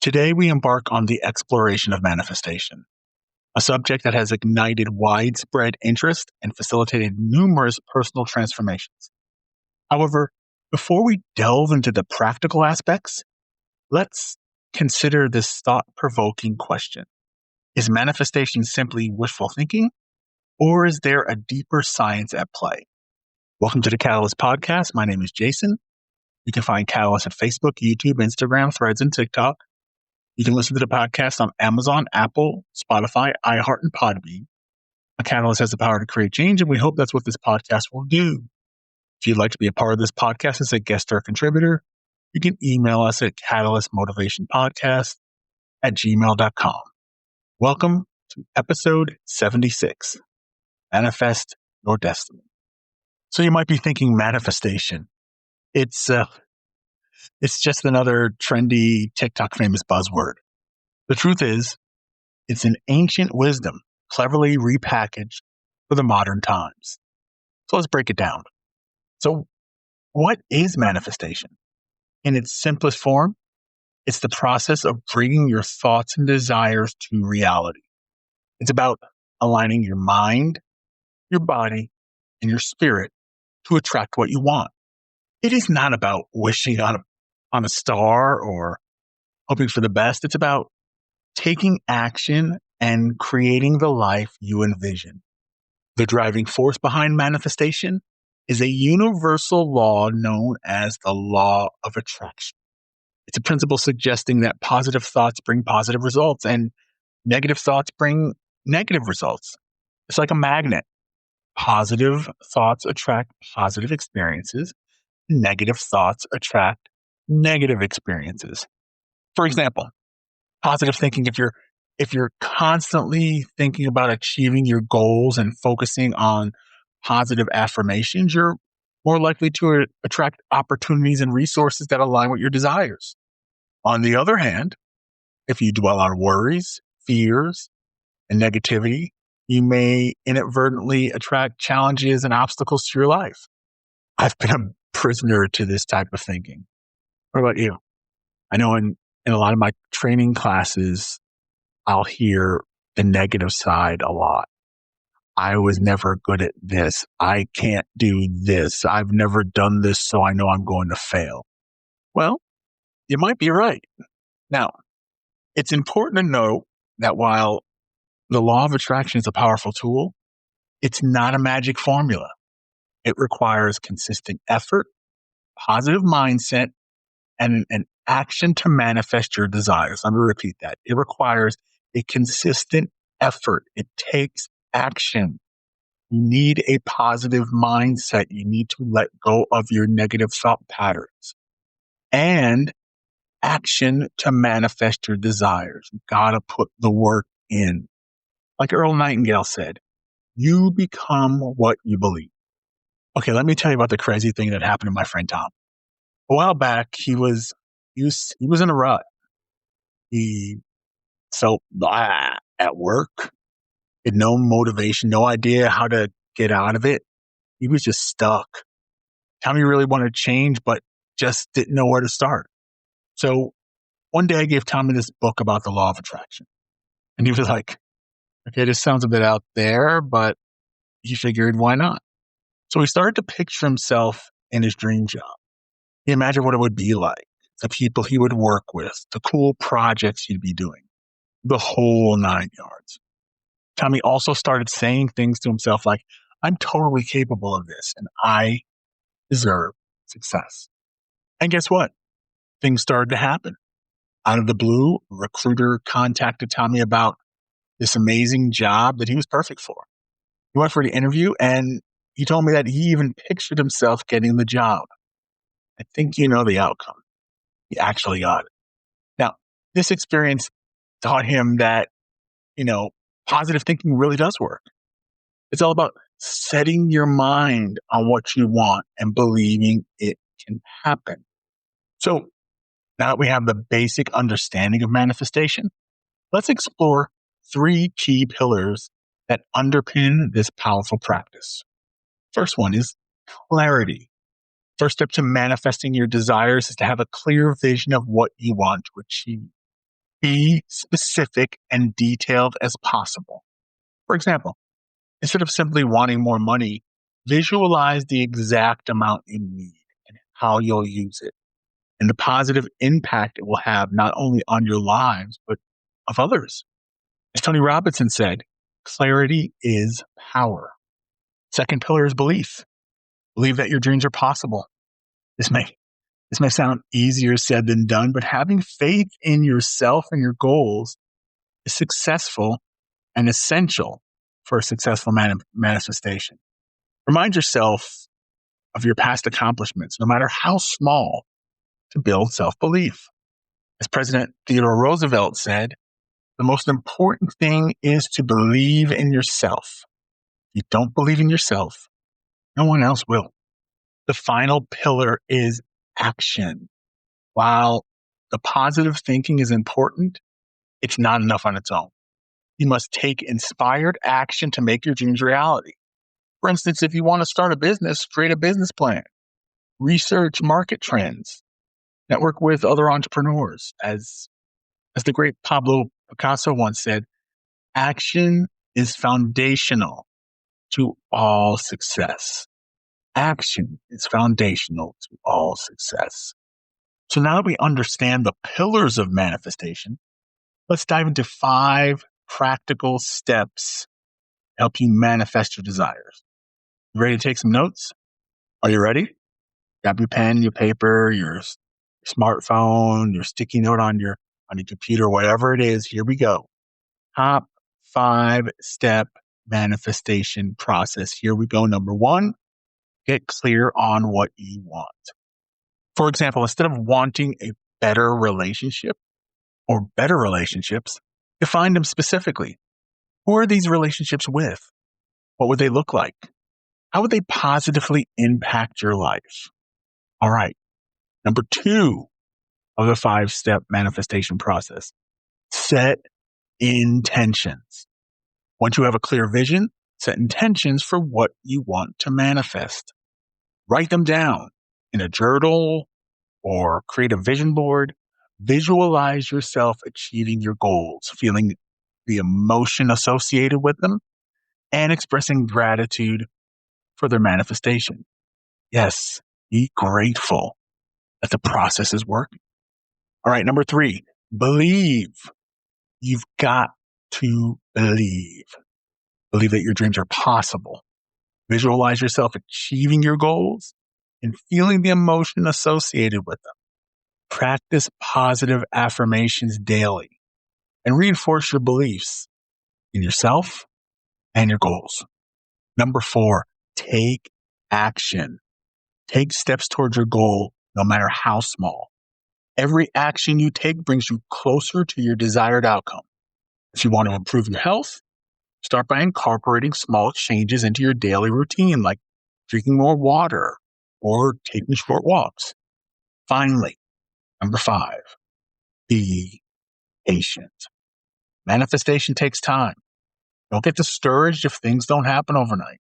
Today, we embark on the exploration of manifestation, a subject that has ignited widespread interest and facilitated numerous personal transformations. However, before we delve into the practical aspects, let's consider this thought-provoking question. Is manifestation simply wishful thinking, or is there a deeper science at play? Welcome to the Catalyst Podcast. My name is Jason. You can find Catalyst at Facebook, YouTube, Instagram, Threads, and TikTok. You can listen to the podcast on Amazon, Apple, Spotify, iHeart, and Podbean. A Catalyst has the power to create change, and we hope that's what this podcast will do. If you'd like to be a part of this podcast as a guest or a contributor, you can email us at catalystmotivationpodcast@gmail.com. Welcome to episode 76, Manifest Your Destiny. So you might be thinking manifestation. It's just another trendy TikTok famous buzzword. The truth is, it's an ancient wisdom cleverly repackaged for the modern times. So let's break it down. So what is manifestation? In its simplest form, it's the process of bringing your thoughts and desires to reality. It's about aligning your mind, your body, and your spirit to attract what you want. It is not about wishing on a star or hoping for the best. It's about taking action and creating the life you envision. The driving force behind manifestation is a universal law known as the law of attraction. It's a principle suggesting that positive thoughts bring positive results and negative thoughts bring negative results. It's like a magnet. Positive thoughts attract positive experiences. Negative thoughts attract negative experiences. For example, positive thinking, if you're constantly thinking about achieving your goals and focusing on positive affirmations, you're more likely to attract opportunities and resources that align with your desires. On the other hand, if you dwell on worries, fears, and negativity, you may inadvertently attract challenges and obstacles to your life. I've been a prisoner to this type of thinking. What about you? I know in a lot of my training classes, I'll hear the negative side a lot. I was never good at this. I can't do this. I've never done this, so I know I'm going to fail. Well, you might be right. Now, it's important to note that while the law of attraction is a powerful tool, it's not a magic formula. It requires consistent effort, positive mindset, and an action to manifest your desires. I'm going to repeat that. It requires a consistent effort. It takes action. You need a positive mindset. You need to let go of your negative thought patterns and action to manifest your desires. You got to put the work in. Like Earl Nightingale said, you become what you believe. Okay, let me tell you about the crazy thing that happened to my friend Tom. A while back, he was in a rut. He felt at work, had no motivation, no idea how to get out of it. He was just stuck. Tommy really wanted to change, but just didn't know where to start. So one day I gave Tommy this book about the law of attraction. And he was like, okay, this sounds a bit out there, but he figured, why not? So he started to picture himself in his dream job. He imagined what it would be like, the people he would work with, the cool projects he'd be doing, the whole 9 yards. Tommy also started saying things to himself like, I'm totally capable of this and I deserve success. And guess what? Things started to happen. Out of the blue, a recruiter contacted Tommy about this amazing job that he was perfect for. He went for the interview and he told me that he even pictured himself getting the job. I think you know the outcome. He actually got it. Now, this experience taught him that, positive thinking really does work. It's all about setting your mind on what you want and believing it can happen. So now that we have the basic understanding of manifestation, let's explore 3 key pillars that underpin this powerful practice. First one is clarity. First step to manifesting your desires is to have a clear vision of what you want to achieve. Be specific and detailed as possible. For example, instead of simply wanting more money, visualize the exact amount you need and how you'll use it and the positive impact it will have not only on your lives, but of others. As Tony Robinson said, clarity is power. Second pillar is belief. Believe that your dreams are possible. This may sound easier said than done, but having faith in yourself and your goals is successful and essential for a successful manifestation. Remind yourself of your past accomplishments, no matter how small, to build self-belief. As President Theodore Roosevelt said, the most important thing is to believe in yourself. If you don't believe in yourself, no one else will. The final pillar is action. While the positive thinking is important, it's not enough on its own. You must take inspired action to make your dreams reality. For instance, if you want to start a business, create a business plan, research market trends, network with other entrepreneurs. As the great Pablo Picasso once said, action is foundational to all success. Action is foundational to all success. So now that we understand the pillars of manifestation, let's dive into 5 practical steps to help you manifest your desires. You ready to take some notes? Are you ready? Grab your pen, your paper, your smartphone, your sticky note on your computer, whatever it is. Here we go. Top 5-step manifestation process. Here we go. Number 1, get clear on what you want. For example, instead of wanting a better relationship or better relationships, define them specifically. Who are these relationships with? What would they look like? How would they positively impact your life? All right. Number 2 of the 5-step manifestation process, set intentions. Once you have a clear vision, set intentions for what you want to manifest. Write them down in a journal or create a vision board. Visualize yourself achieving your goals, feeling the emotion associated with them, and expressing gratitude for their manifestation. Yes, be grateful that the process is working. All right, number 3, believe. You've got to believe. Believe that your dreams are possible. Visualize yourself achieving your goals and feeling the emotion associated with them. Practice positive affirmations daily and reinforce your beliefs in yourself and your goals. Number 4, take action. Take steps towards your goal, no matter how small. Every action you take brings you closer to your desired outcome. If you want to improve your health, start by incorporating small changes into your daily routine, like drinking more water or taking short walks. Finally, number 5, be patient. Manifestation takes time. Don't get discouraged if things don't happen overnight.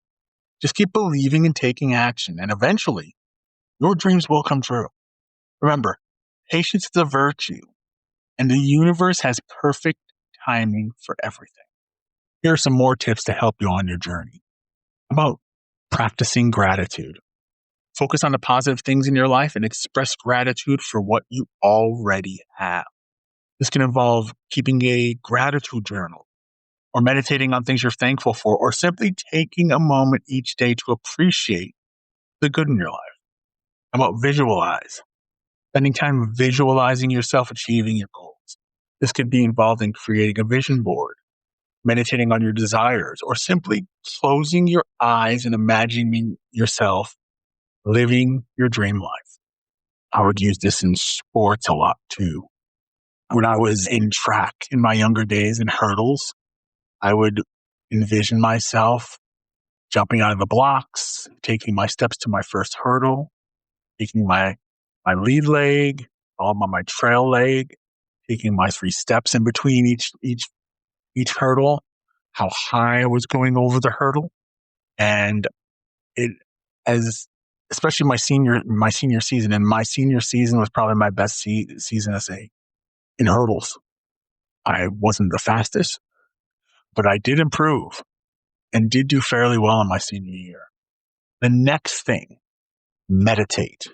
Just keep believing and taking action, and eventually, your dreams will come true. Remember, patience is a virtue, and the universe has perfect timing for everything. Here are some more tips to help you on your journey. About practicing gratitude. Focus on the positive things in your life and express gratitude for what you already have. This can involve keeping a gratitude journal, or meditating on things you're thankful for, or simply taking a moment each day to appreciate the good in your life. How about visualize? Spending time visualizing yourself achieving your goals. This could be involved in creating a vision board, meditating on your desires, or simply closing your eyes and imagining yourself living your dream life. I would use this in sports a lot too. When I was in track in my younger days in hurdles, I would envision myself jumping out of the blocks, taking my steps to my first hurdle, taking my lead leg, followed by my trail leg, taking my 3 steps in between each hurdle, how high I was going over the hurdle. And especially my senior season, and my senior season was probably my best season in hurdles. I wasn't the fastest, but I did improve and did do fairly well in my senior year. The next thing, meditate.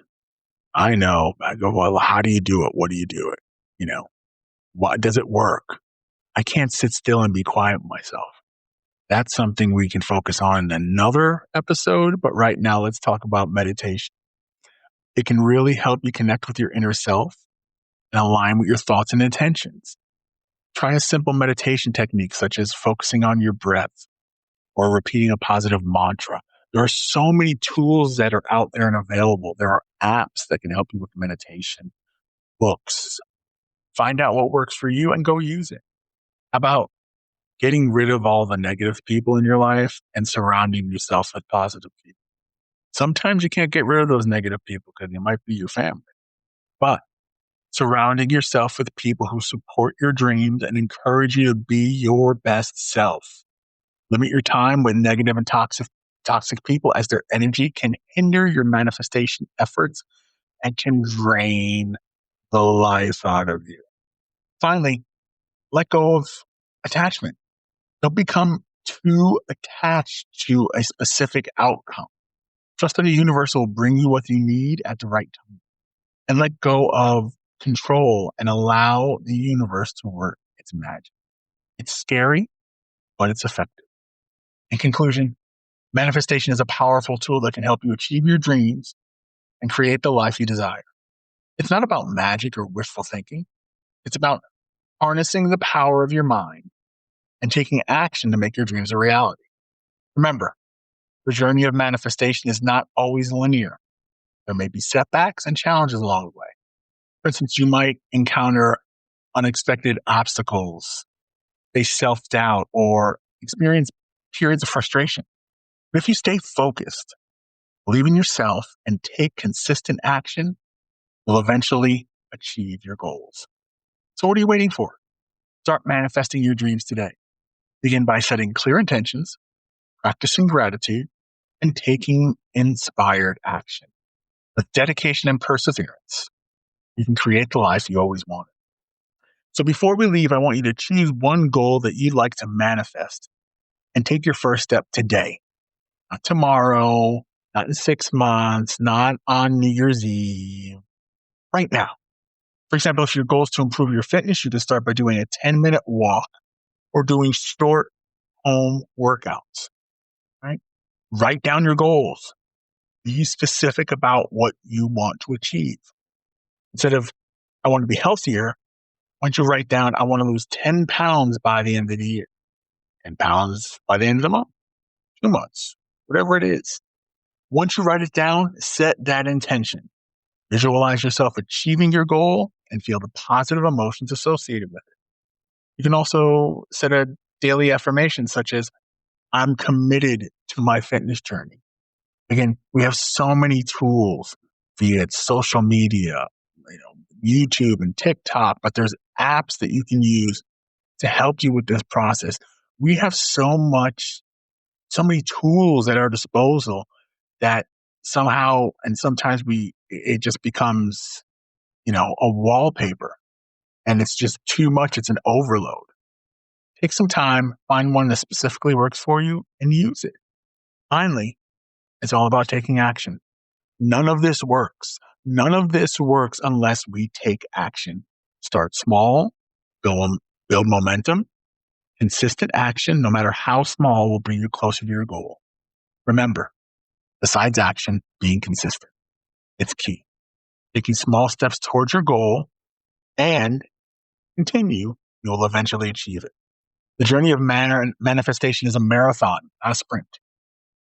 I know. I go, well, how do you do it? What do you do it? Why does it work? I can't sit still and be quiet with myself. That's something we can focus on in another episode. But right now, let's talk about meditation. It can really help you connect with your inner self and align with your thoughts and intentions. Try a simple meditation technique such as focusing on your breath or repeating a positive mantra. There are so many tools that are out there and available. There are apps that can help you with meditation, books. Find out what works for you and go use it. How about getting rid of all the negative people in your life and surrounding yourself with positive people? Sometimes you can't get rid of those negative people because they might be your family, but surrounding yourself with people who support your dreams and encourage you to be your best self. Limit your time with negative and toxic people, as their energy can hinder your manifestation efforts and can drain the life out of you. Finally, let go of attachment. Don't become too attached to a specific outcome. Trust that the universe will bring you what you need at the right time. And let go of control and allow the universe to work its magic. It's scary, but it's effective. In conclusion, manifestation is a powerful tool that can help you achieve your dreams and create the life you desire. It's not about magic or wishful thinking. It's about harnessing the power of your mind and taking action to make your dreams a reality. Remember, the journey of manifestation is not always linear. There may be setbacks and challenges along the way. For instance, you might encounter unexpected obstacles, face self-doubt, or experience periods of frustration. But if you stay focused, believe in yourself, and take consistent action, you'll eventually achieve your goals. So what are you waiting for? Start manifesting your dreams today. Begin by setting clear intentions, practicing gratitude, and taking inspired action. With dedication and perseverance, you can create the life you always wanted. So before we leave, I want you to choose one goal that you'd like to manifest and take your first step today. Not tomorrow, not in 6 months, not on New Year's Eve, right now. For example, if your goal is to improve your fitness, you can start by doing a 10-minute walk or doing short home workouts, right? Write down your goals. Be specific about what you want to achieve. Instead of, I want to be healthier, why don't you write down, I want to lose 10 pounds by the end of the year, 10 pounds by the end of the month, 2 months, whatever it is. Once you write it down, set that intention. Visualize yourself achieving your goal and feel the positive emotions associated with it. You can also set a daily affirmation such as, I'm committed to my fitness journey. Again, we have so many tools via social media, YouTube and TikTok, but there's apps that you can use to help you with this process. We have so many tools at our disposal that somehow, and sometimes it just becomes, a wallpaper, and it's just too much. It's an overload. Take some time, find one that specifically works for you, and use it. Finally, it's all about taking action. None of this works. None of this works unless we take action. Start small, build momentum. Consistent action, no matter how small, will bring you closer to your goal. Remember, besides action, being consistent. It's key. Taking small steps towards your goal and continue, you'll eventually achieve it. The journey of manifestation is a marathon, not a sprint.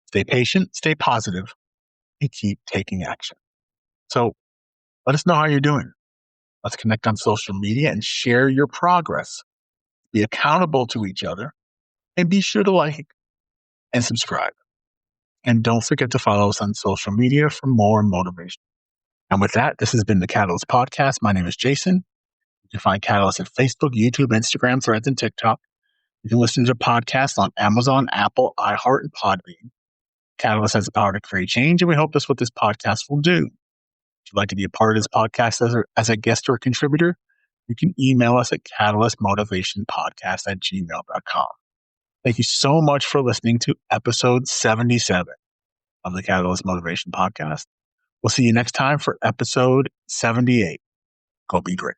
Stay patient, stay positive, and keep taking action. So let us know how you're doing. Let's connect on social media and share your progress. Be accountable to each other, and be sure to like and subscribe. And don't forget to follow us on social media for more motivation. And with that, this has been the Catalyst Podcast. My name is Jason. You can find Catalyst at Facebook, YouTube, Instagram, Threads, and TikTok. You can listen to the podcast on Amazon, Apple, iHeart, and Podbean. Catalyst has the power to create change, and we hope that's what this podcast will do. If you'd like to be a part of this podcast as a guest or a contributor, you can email us at catalystmotivationpodcast@gmail.com. Thank you so much for listening to episode 77 of the Catalyst Motivation Podcast. We'll see you next time for episode 78. Go be great.